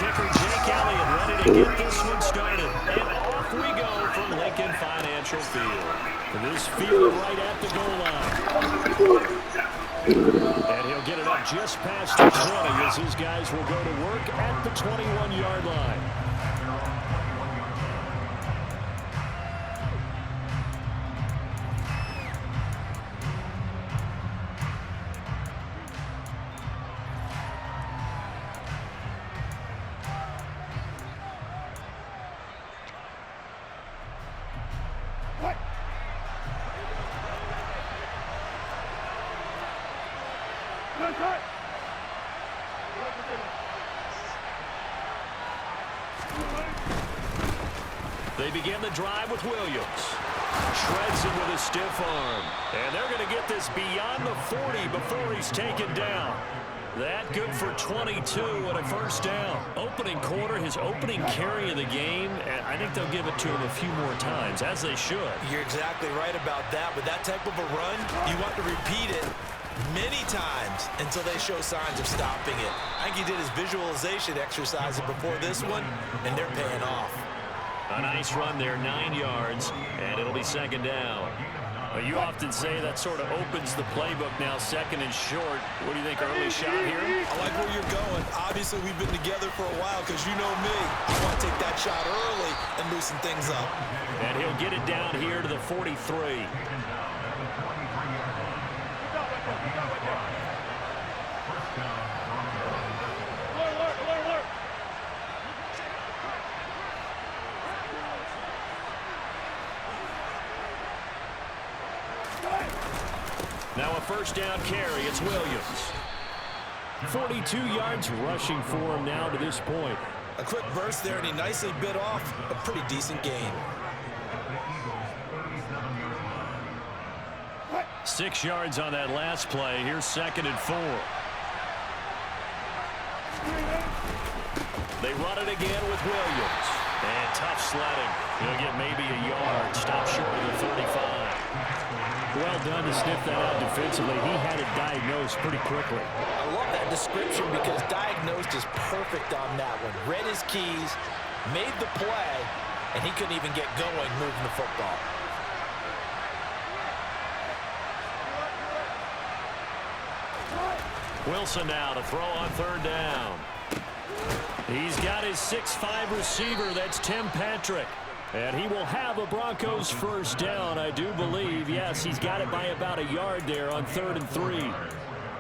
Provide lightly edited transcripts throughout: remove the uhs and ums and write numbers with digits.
kicker Jake Elliott ready to get this one started. And off we go from Lincoln Financial Field. This field right at the goal line. And he'll get it up just past the 20 as his guys will go to work at the 21-yard line. They begin the drive with Williams. Shreds him with a stiff arm. And they're going to get this beyond the 40 before he's taken down. That good for 22 and a first down. Opening quarter, his opening carry of the game, and I think they'll give it to him a few more times, as they should. You're exactly right about that. With that type of a run, you want to repeat it many times until they show signs of stopping it. I think he did his visualization exercises before this one, and they're paying off. A nice run there, 9 yards, and it'll be second down. You often say that sort of opens the playbook now, second and short. What do you think, early shot here? I like where you're going. Obviously, we've been together for a while because you know me. I want to take that shot early and loosen things up. And he'll get it down here to the 43. Now a first down carry. It's Williams. 42 yards rushing for him now to this point. A quick burst there, and he nicely bit off a pretty decent gain. 6 yards on that last play. Here's second and 4. They run it again with Williams. And tough sledding. He'll get maybe a yard. Stop short of the 35. Well done to sniff that out defensively. He had it diagnosed pretty quickly. I love that description because diagnosed is perfect on that one. Read his keys, made the play, and he couldn't even get going moving the football. Wilson now to throw on third down. He's got his 6'5" receiver. That's Tim Patrick. And he will have a Broncos first down, I do believe. Yes, he's got it by about a yard there on 3rd and 3.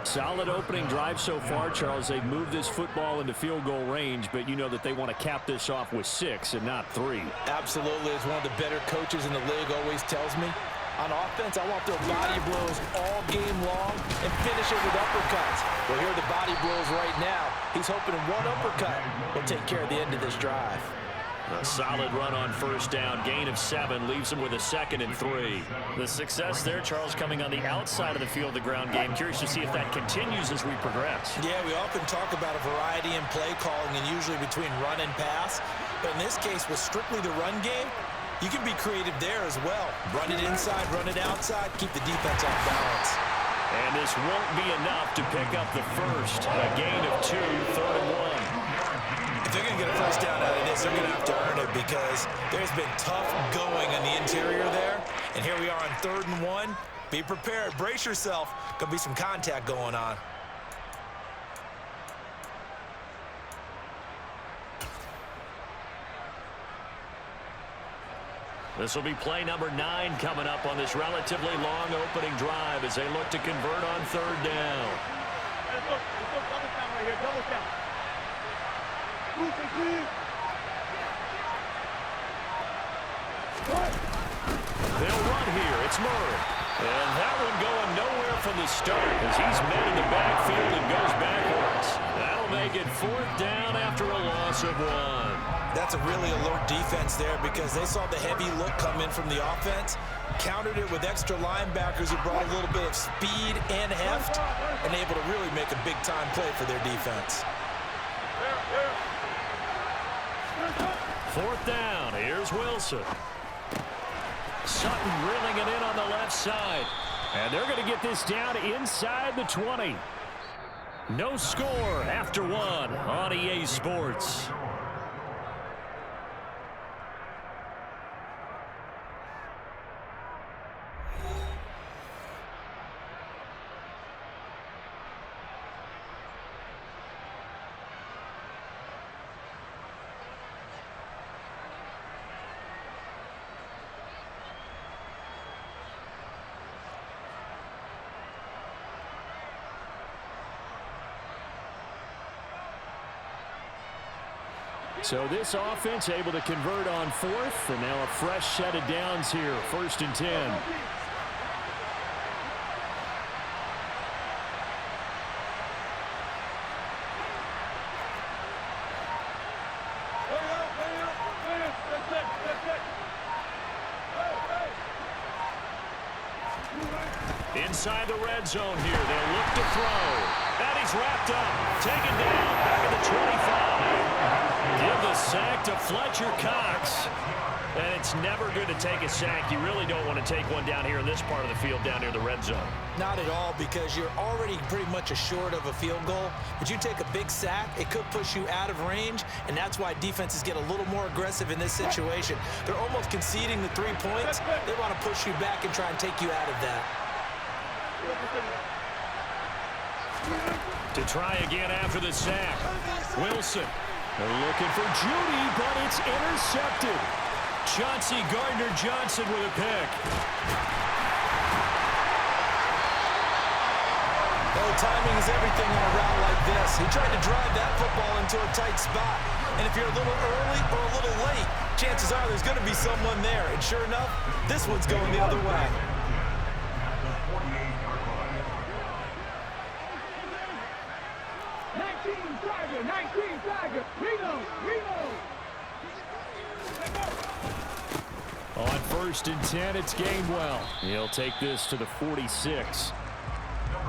Solid opening drive so far, Charles. They've moved this football into field goal range, but you know that they want to cap this off with 6 and not 3. Absolutely. As one of the better coaches in the league always tells me, on offense, I want their body blows all game long and finish it with uppercuts. Well, here are the body blows right now. He's hoping one uppercut will take care of the end of this drive. A solid run on first down. Gain of 7 leaves him with a 2nd and 3. The success there, Charles, coming on the outside of the field, the ground game. Curious to see if that continues as we progress. Yeah, we often talk about a variety in play calling and usually between run and pass. But in this case, with strictly the run game, you can be creative there as well. Run it inside, run it outside, keep the defense off balance. And this won't be enough to pick up the first. A gain of 2, 3rd and 1. If they're going to get a first down out of this, they're going to have to earn it because there's been tough going on the interior there. And here we are on 3rd and 1. Be prepared. Brace yourself. Going to be some contact going on. This will be play number 9 coming up on this relatively long opening drive as they look to convert on 3rd down. Let's look double down right here. Double down. They'll run here. It's Murray. And that one going nowhere from the start as he's met in the backfield and goes backwards. That'll make it 4th down after a loss of 1. That's a really alert defense there because they saw the heavy look come in from the offense, countered it with extra linebackers who brought a little bit of speed and heft, and able to really make a big-time play for their defense. 4th down. Here's Wilson. Sutton reeling it in on the left side. And they're going to get this down inside the 20. No score after one on EA Sports. So this offense able to convert on fourth, and now a fresh set of downs here, 1st and 10. Inside the red zone here, they'll look to throw. And he's wrapped up, taken down, back at the 25. Give the sack to Fletcher Cox. And it's never good to take a sack. You really don't want to take one down here in this part of the field, down near the red zone. Not at all, because you're already pretty much assured of a field goal. But you take a big sack, it could push you out of range, and that's why defenses get a little more aggressive in this situation. They're almost conceding the 3 points. They want to push you back and try and take you out of that. To try again after the sack. Wilson. They're looking for Judy, but it's intercepted. Chauncey Gardner-Johnson with a pick. Well, timing is everything on a route like this. He tried to drive that football into a tight spot. And if you're a little early or a little late, chances are there's going to be someone there. And sure enough, this one's going the other way. On 1st and 10, it's Gainwell. He'll take this to the 46.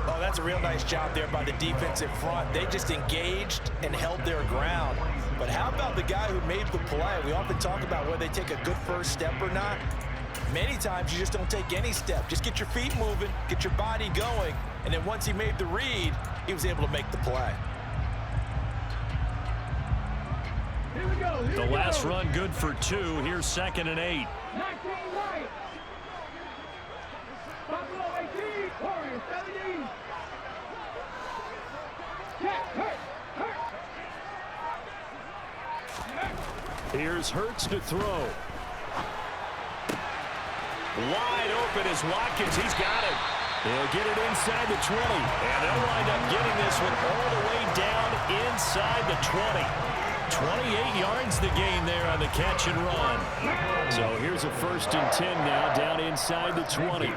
Oh, that's a real nice job there by the defensive front. They just engaged and held their ground. But how about the guy who made the play? We often talk about whether they take a good first step or not. Many times you just don't take any step. Just get your feet moving, get your body going, and then once he made the read, he was able to make the play. The last run good for 2. Here's 2nd and 8. Here's Hurts to throw. Wide open is Watkins. He's got it. He'll get it inside the 20. And they'll wind up getting this one all the way down inside the 20. 28 yards the gain there on the catch and run. So here's a 1st and 10 now down inside the 20.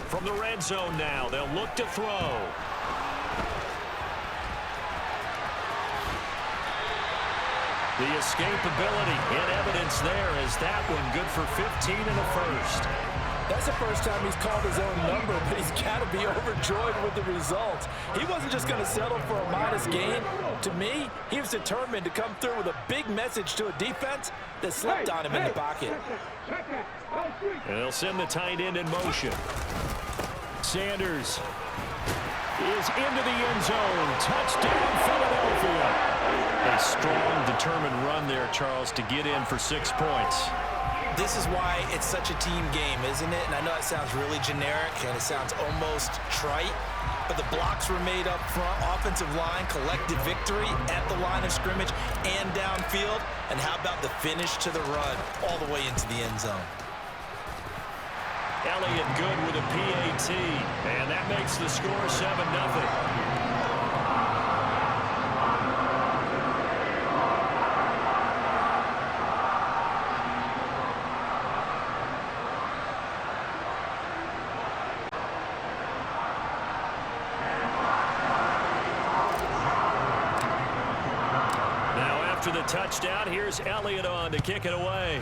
From the red zone now, they'll look to throw. The escapability in evidence there as that one good for 15 in the first. That's the first time he's called his own number, but he's got to be overjoyed with the results. He wasn't just going to settle for a modest gain. To me, he was determined to come through with a big message to a defense that slipped on him in the pocket. And they'll send the tight end in motion. Sanders is into the end zone. Touchdown, Philadelphia. A strong, determined run there, Charles, to get in for 6 points. This is why it's such a team game, isn't it? And I know it sounds really generic and it sounds almost trite, but the blocks were made up front. Offensive line collected victory at the line of scrimmage and downfield. And how about the finish to the run all the way into the end zone? Elliott good with a PAT, and that makes the score 7-0. After the touchdown, here's Elliott on to kick it away.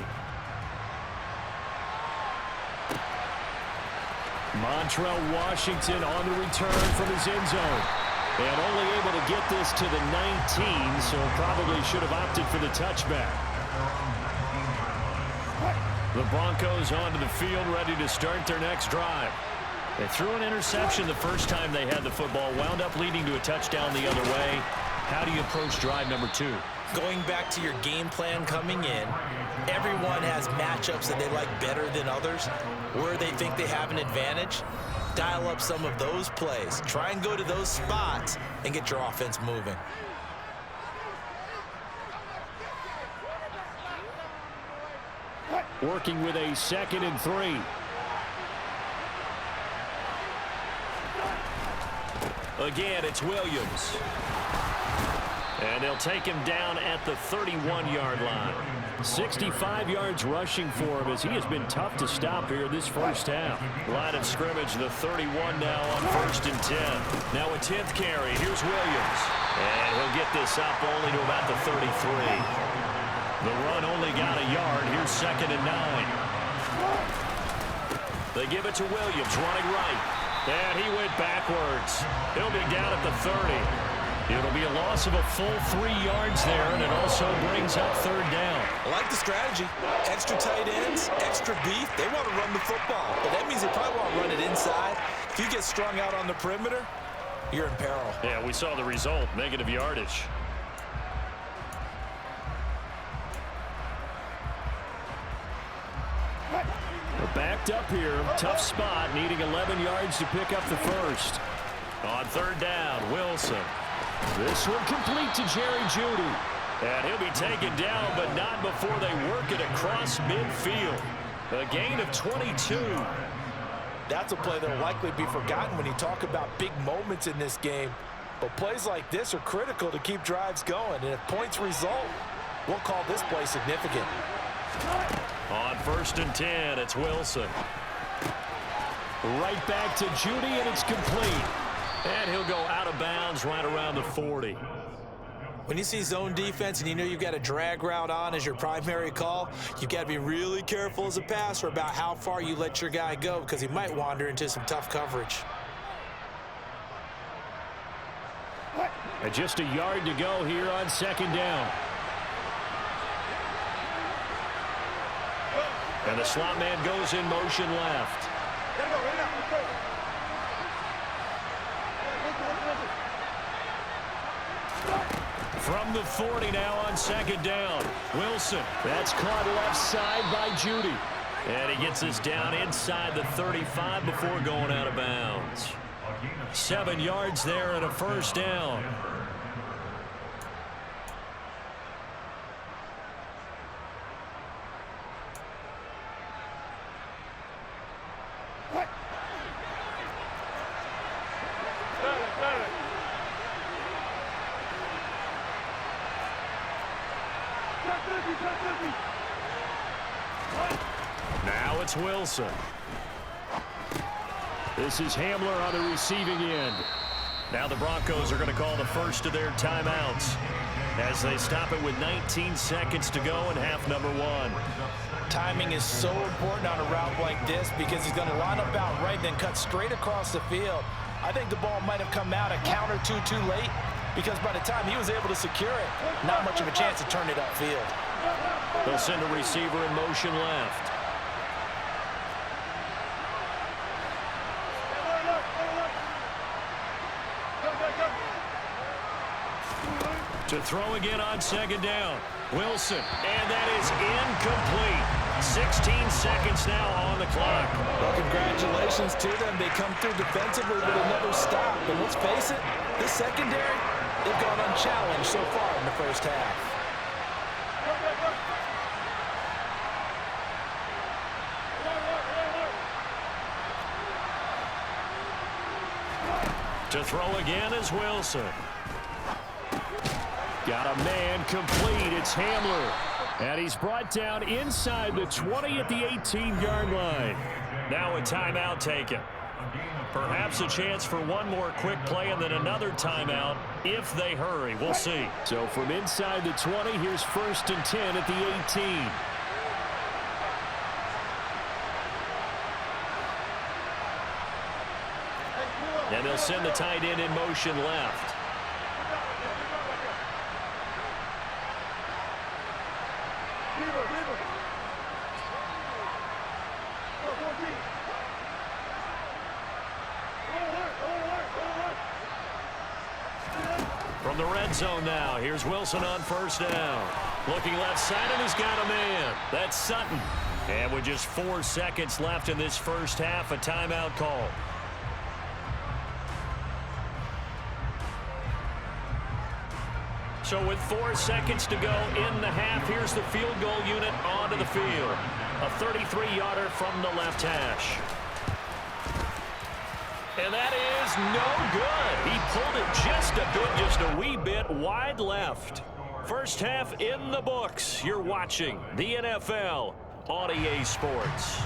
Montrell Washington on the return from his end zone. And only able to get this to the 19, so probably should have opted for the touchback. The Broncos onto the field, ready to start their next drive. They threw an interception the first time they had the football, wound up leading to a touchdown the other way. How do you approach drive number 2? Going back to your game plan coming in, everyone has matchups that they like better than others, where they think they have an advantage. Dial up some of those plays. Try and go to those spots and get your offense moving. Working with a 2nd and 3. Again, it's Williams. And they'll take him down at the 31-yard line. 65 yards rushing for him as he has been tough to stop here this first half. Line of scrimmage, the 31 now on 1st and 10. Now a 10th carry. Here's Williams. And he'll get this up only to about the 33. The run only got a yard. Here's 2nd and 9. They give it to Williams, running right. And he went backwards. He'll be down at the 30. It'll be a loss of a full 3 yards there, and it also brings up 3rd down. I like the strategy. Extra tight ends, extra beef. They want to run the football, but that means they probably want to run it inside. If you get strung out on the perimeter, you're in peril. Yeah, we saw the result, negative yardage. We're backed up here. Tough spot, needing 11 yards to pick up the first. On 3rd down, Wilson. This one complete to Jerry Jeudy. And he'll be taken down, but not before they work it across midfield. A gain of 22. That's a play that will likely be forgotten when you talk about big moments in this game. But plays like this are critical to keep drives going. And if points result, we'll call this play significant. On 1st and 10, it's Wilson. Right back to Jeudy, and it's complete. And he'll go out of bounds right around the 40. When you see zone defense and you know you've got a drag route on as your primary call, you've got to be really careful as a passer about how far you let your guy go because he might wander into some tough coverage. And just a yard to go here on 2nd down. And the slot man goes in motion left. From the 40 now on 2nd down. Wilson. That's caught left side by Jeudy. And he gets us down inside the 35 before going out of bounds. 7 yards there and a 1st down. Now it's Wilson. This is Hamler on the receiving end. Now the Broncos are going to call the first of their timeouts as they stop it with 19 seconds to go in half number 1. Timing is so important on a route like this because he's going to line up out right, then cut straight across the field. I think the ball might have come out a count or two too late because by the time he was able to secure it, not much of a chance to turn it upfield. They'll send a receiver in motion left. To throw again on 2nd down. Wilson, and that is incomplete. 16 seconds now on the clock. Well, congratulations to them. They come through defensively, but they never stop. And let's face it, this secondary, they've gone unchallenged so far in the first half. To throw again is Wilson. Got a man complete. It's Hamler. And he's brought down inside the 20 at the 18-yard line. Now a timeout taken. Perhaps a chance for one more quick play and then another timeout if they hurry. We'll see. So from inside the 20, here's 1st and 10 at the 18. And they'll send the tight end in motion left. From the red zone now, here's Wilson on first down. Looking left side, and he's got a man. That's Sutton. And with just 4 seconds left in this first half, a timeout call. So with 4 seconds to go in the half, here's the field goal unit onto the field. A 33-yarder from the left hash. And that is no good. He pulled it just a wee bit wide left. First half in the books. You're watching the NFL on EA Sports.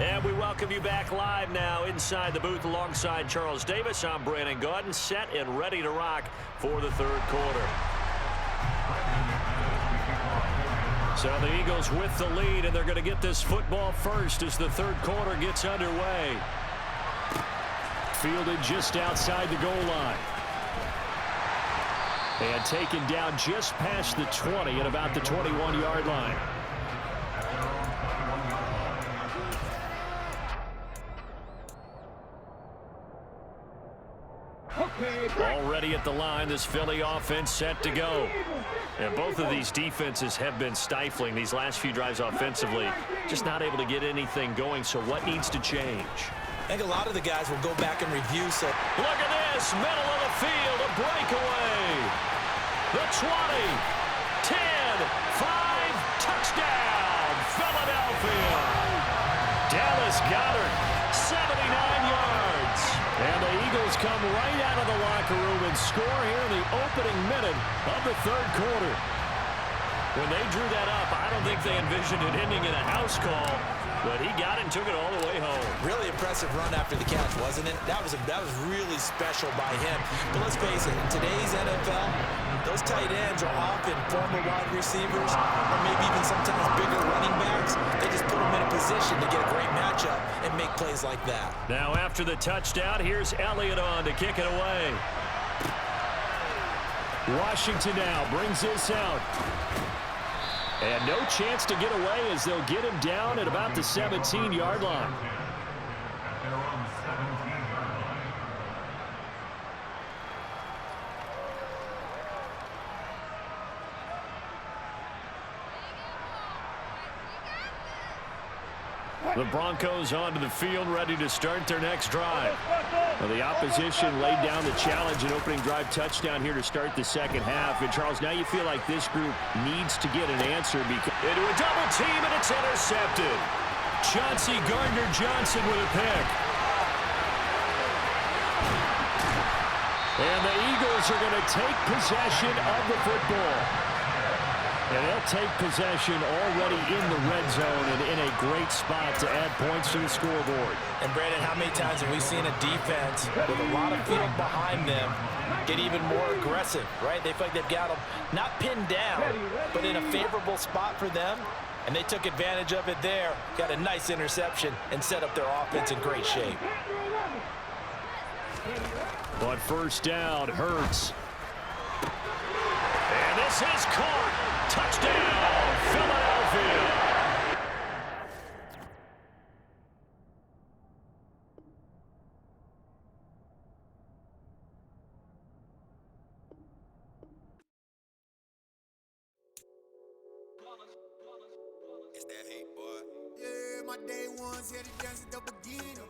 And we welcome you back live now inside the booth alongside Charles Davis. I'm Brandon Gaudin, set and ready to rock for the third quarter. So the Eagles with the lead, and they're going to get this football first as the third quarter gets underway. Fielded just outside the goal line. And taken down just past the 20 at about the 21-yard line. Already at the line, this Philly offense set to go. And both of these defenses have been stifling these last few drives offensively. Just not able to get anything going, so what needs to change? I think a lot of the guys will go back and review. So look at this, middle of the field, a breakaway. The 20, 10, 5, touchdown, Philadelphia. Dallas Goedert, 79 yards. And the Eagles come right out of the locker room and score here in the opening minute of the third quarter. When they drew that up, I don't think they envisioned it ending in a house call, but he got it and took it all the way home. Really impressive run after the catch, wasn't it? That was really special by him. But let's face it, in today's NFL, those tight ends are often former wide receivers or maybe even sometimes bigger running backs. They just put them in a position to get a great matchup and make plays like that. Now after the touchdown, here's Elliott on to kick it away. Washington now brings this out. And no chance to get away as they'll get him down at about the 17-yard line. The Broncos onto the field, ready to start their next drive. Well, the opposition laid down the challenge, an opening drive touchdown here to start the second half. And, Charles, now you feel like this group needs to get an answer because into a double team, and it's intercepted. Chauncey Gardner-Johnson with a pick. And the Eagles are going to take possession of the football. And they'll take possession already in the red zone and in a great spot to add points to the scoreboard. And, Brandon, how many times have we seen a defense with a lot of field behind them get even more aggressive, right? They feel like they've got them not pinned down, but in a favorable spot for them. And they took advantage of it there, got a nice interception, and set up their offense in great shape. But first down, Hurts. And this is caught. Touchdown, Philadelphia. It's that hate, boy. Yeah, my day ones here to dance at the beginning.